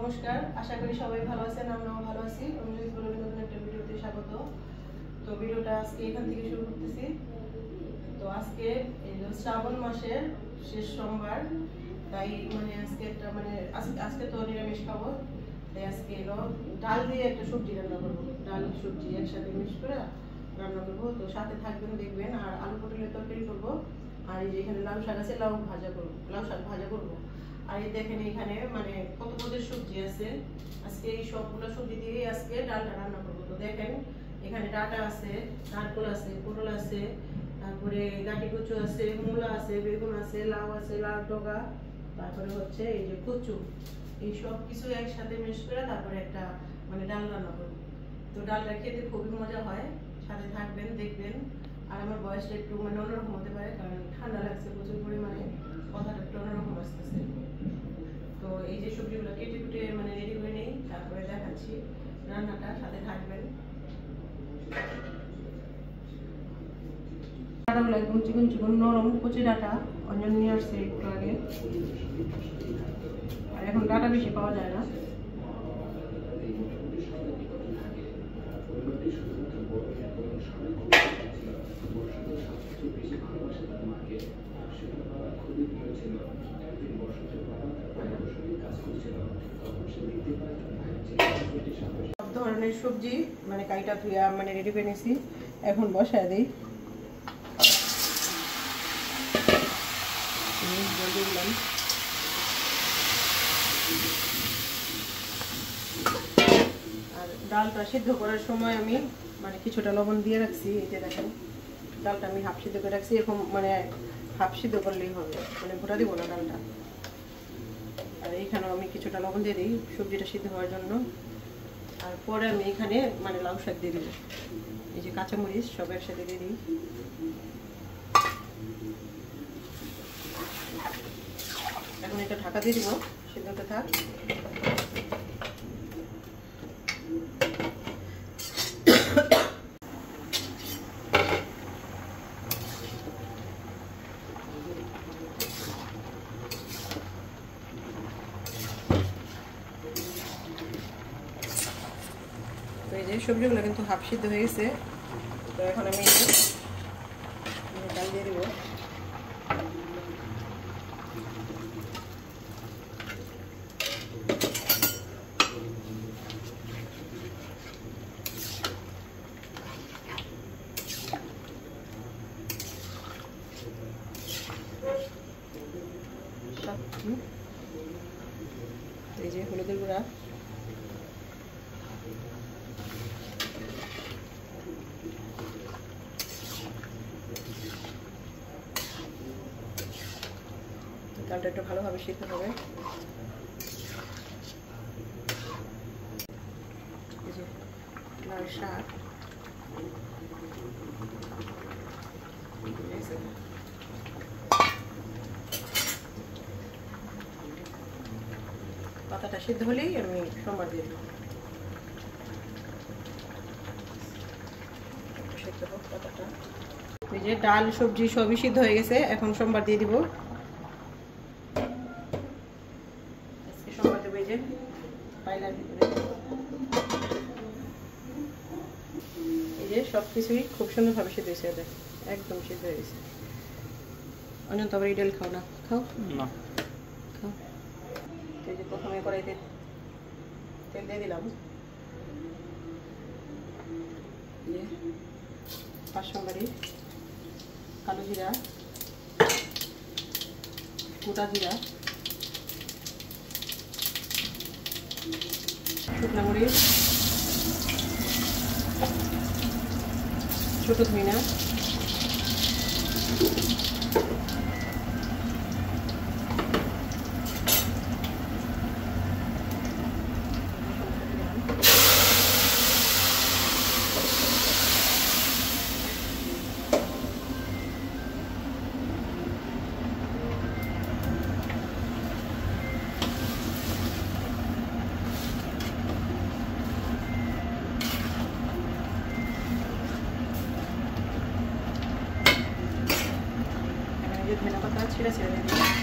নমস্কার, আশা করি সবাই ভালো আছেন। আমরাও ভালো আছি। আমি নতুন একটা ভিডিওতে স্বাগত। তো ভিডিওটা আজকে এখান থেকে শুরু করতেছি। তো আজকে শ্রাবণ মাসের শেষ সোমবার, তাই আজকে একটা আজকে তো নিরামিষ খাবো, তাই আজকে এলো ডাল দিয়ে একটা সবজি রান্না করবো। ডাল সবজি একসাথে মিক্স করে রান্না করবো। তো সাথে থাকবেন, দেখবেন। আর আলু পটলের তরকারি করবো। আর এই যে এখানে লাউ শাক আছে, লাউ শাক ভাজা করবো। আর এই দেখেন এখানে কত পদের সবজি আছে। আজকে এই সবগুলো সবজি দিয়েই আজকে ডালটা রান্না করবো। তো দেখেন এখানে ডাটা আছে, নারকোল আছে, পটল আছে, তারপরে গাটি কচু আছে, মূলা আছে, বেগুন আছে, লাউ আছে, লাউ ডগা, তারপরে হচ্ছে এই যে কচু। এই সব কিছু একসাথে মিক্স করে তারপরে একটা ডাল রান্না করবো। তো ডালটা খেতে খুবই মজা হয়। সাথে থাকবেন, দেখবেন। আর আমার বয়সটা একটু অন্যরকম হতে পারে, কারণ ঠান্ডা লাগছে প্রচুর পরিমাণে, কথাটা একটু অন্যরকম আসতেছে। তো এই যে সবজিগুলো কেটে কুটে রেডি করে নেই, তারপরে দেখাচ্ছি রান্নাটা। সাথে থাকবেন। ডাটাগুলো একদম চিকন চিকন নরম কচি ডাটা, অঞ্জন নিয়ে আসছে একটু আগে। আর এখন ডাটা বেশি পাওয়া যায় না। সব ধরনের সবজি কাইটা ধুয়া রেডি করে নিয়েছি। এখন বসায় দিই। আর ডালটা সিদ্ধ করার সময় আমি কিছুটা লবণ দিয়ে রাখছি। এই যে দেখেন, ডালটা আমি হাফ সিদ্ধ করে রাখছি। এরকম হাফ সিদ্ধ করলেই হবে, গোটা দিব না ডালটা। আর এইখানেও আমি কিছুটা লবণ দিয়ে দিই সবজিটা সিদ্ধ হওয়ার জন্য। আর পরে আমি এখানে লাউ শাক দিয়ে দিব। এই যে কাঁচামরিচ সব একসাথে দিয়ে দিই। এখন এটা ঢাকা দিয়ে দিব, সিদ্ধ হতে থাক। তো এই যে সবজিগুলো কিন্তু হাফ সিদ্ধ হয়ে গেছে। তো এখন আমি ডাল দিয়ে দিব। এই যে হলুদের গুঁড়া, ডালটা একটু ভালোভাবে সিদ্ধ হবে। এই যে লাল শাক, পাতাটা সিদ্ধ হলেই আমি সম্বার দিয়ে দেবো। সিদ্ধ হোক পাতাটা। এই যে ডাল সবজি সবই সিদ্ধ হয়ে গেছে, এখন সম্বার দিয়ে দিব। সম্বার দেবো এই যে পাইলার ভিতরে। এই যে সব কিছুই খুব সুন্দরভাবে সিদ্ধ হয়েছে, একদম সিদ্ধ হয়ে গেছে। অন্য তো আবার এই ডাল খাও না? খাও না, খাও। এই যে প্রথমে কড়াইতে তেল দিয়ে দিলাম। পাঁচশোমবাড়ি, কালো জিরা, গোটা জিরা, শুকনা মরিচ, ছোট ধনিয়া, ধনে পাতা ছিঁড়ে ছেড়ে দিই।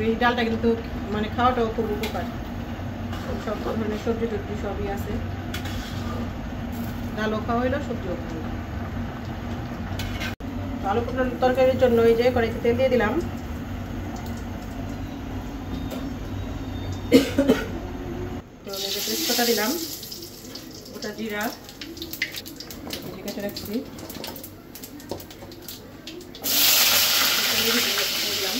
এই ডালটা কিন্তু মানে খাওয়াটাও খুব উপকার, সব ধরনের সবজি টবজি সবই আছে, ডালও খাওয়া হইলো সবজিও খাওয়া। আলু পটলের তরকারির জন্য এই যে কড়াইতে তেল দিয়ে দিলাম, তো তেজপাতা দিলাম, গোটা জিরা কেটে রাখছি দিলাম,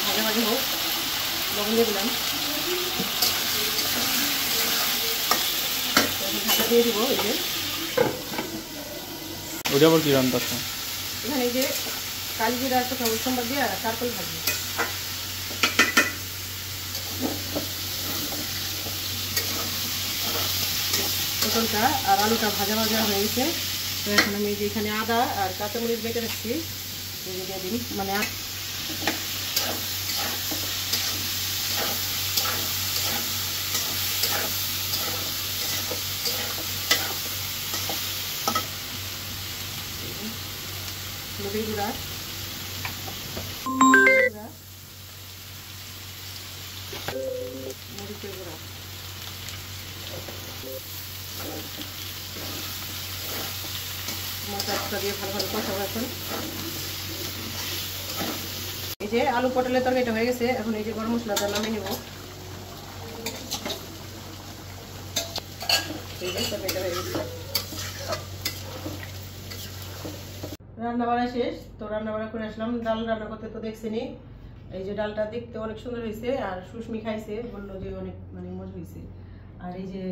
ভাজা ভাজা হোক, লবণ দিয়ে দিলাম, ঢাকা দিয়ে দিব। এই যে ওটা আবার কি রান্না আছে এখানে, এই যে কালি জিরা একটা সম্বার দিয়ে চারকোল ভাজি, পটলটা আর আলুটা ভাজা ভাজা হয়ে গেছে। তো এখন আমি যে এখানে আদা আর কাঁচামরিচ বেটে রাখছি দিয়ে দিন, মানে হলুদের গুঁড়া, মরিচের গুঁড়া, মশলা দিয়ে ভালো ভালো কষাবো। এখন এই যে আলু পটলের তরকারিটা হয়ে গেছে, এখন এই যে গরম মশলাটা নামিয়ে নেব। এই যে তরকারিটা হয়ে গেছে, রান্না বাড়া শেষ। তো রান্না বাড়া করে আসলাম, ডাল রান্না করতে তো দেখছেনি। এই যে ডালটা দেখতে অনেক সুন্দর হয়েছে, আর সুস্মি খাইছে, বললো যে অনেক মানে মজা হয়েছে। আর এই যে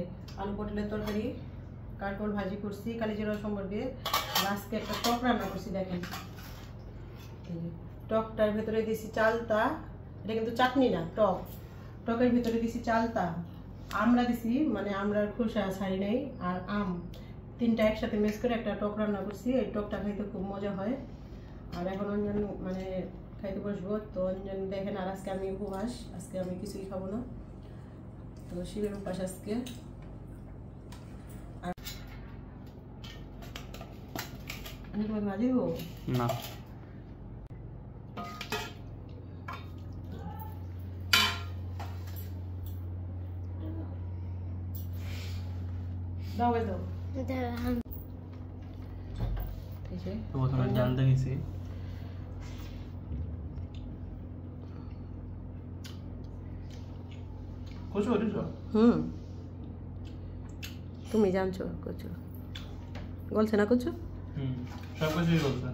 আলু পটলের তরকারি, কারকল ভাজি করছি কালিজিরা সম্বর দিয়ে, আর আজকে একটা টক রান্না করছি। দেখেন টকটার ভেতরে দিয়েছি চালতা, এটা কিন্তু চাটনি না, টক। টকের ভেতরে দিয়েছি চালতা, আমরা দিছি মানে আমরার খোসা ছাড়ি নাই, আর আম, তিনটা একসাথে মিক্স করে একটা টক রান্না করছি। এই টকটা খাইতে খুব মজা হয়। আর এখন অঞ্জন মানে খাইতে বসবো, তো অঞ্জন দেখেন। আর আজকে আমি উপবাস, আজকে আমি কিছুই খাবো না, তো শিবের উপাস আজকে। আর আমি তোমাকে ভাজি দেবো না, দাও ভাই দাও। প্রথমে ডাল দেখেছি, কচু ওটা তুমি জানছো কচু গলছে না, কচু সব কিছুই বলছে।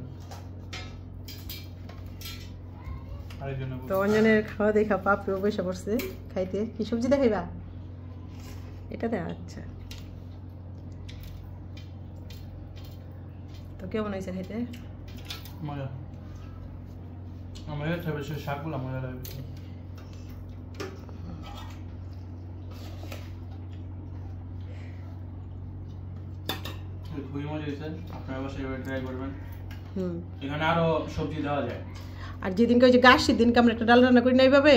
তো অঞ্জনের খাওয়া দেখা পাপড়িও বসে পড়ছে খাইতে। কি সবজি দেখাইবা এটাতে? আচ্ছা, তো কেমন হয়েছে খাইতে? মজা, আমার কাছে বেশি শাকগুলো মজা লাগে। খুবই মজা হয়েছে, আপনারা বাসায় এবার ট্রাই করবেন। এখানে আরো সবজি দেওয়া যায়। আর যেদিনকে ওই যে গাছ সেদিনকে আমরা একটা ডাল রান্না করি না এইভাবে,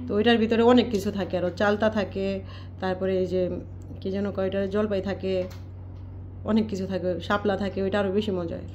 তো ওইটার ভিতরে অনেক কিছু থাকে, আরও চালতা থাকে, তারপরে এই যে কি যেন কয়, ওইটা জলপাই থাকে, অনেক কিছু থাকে, শাপলা থাকে, ওইটা আরও বেশি মজা হয়।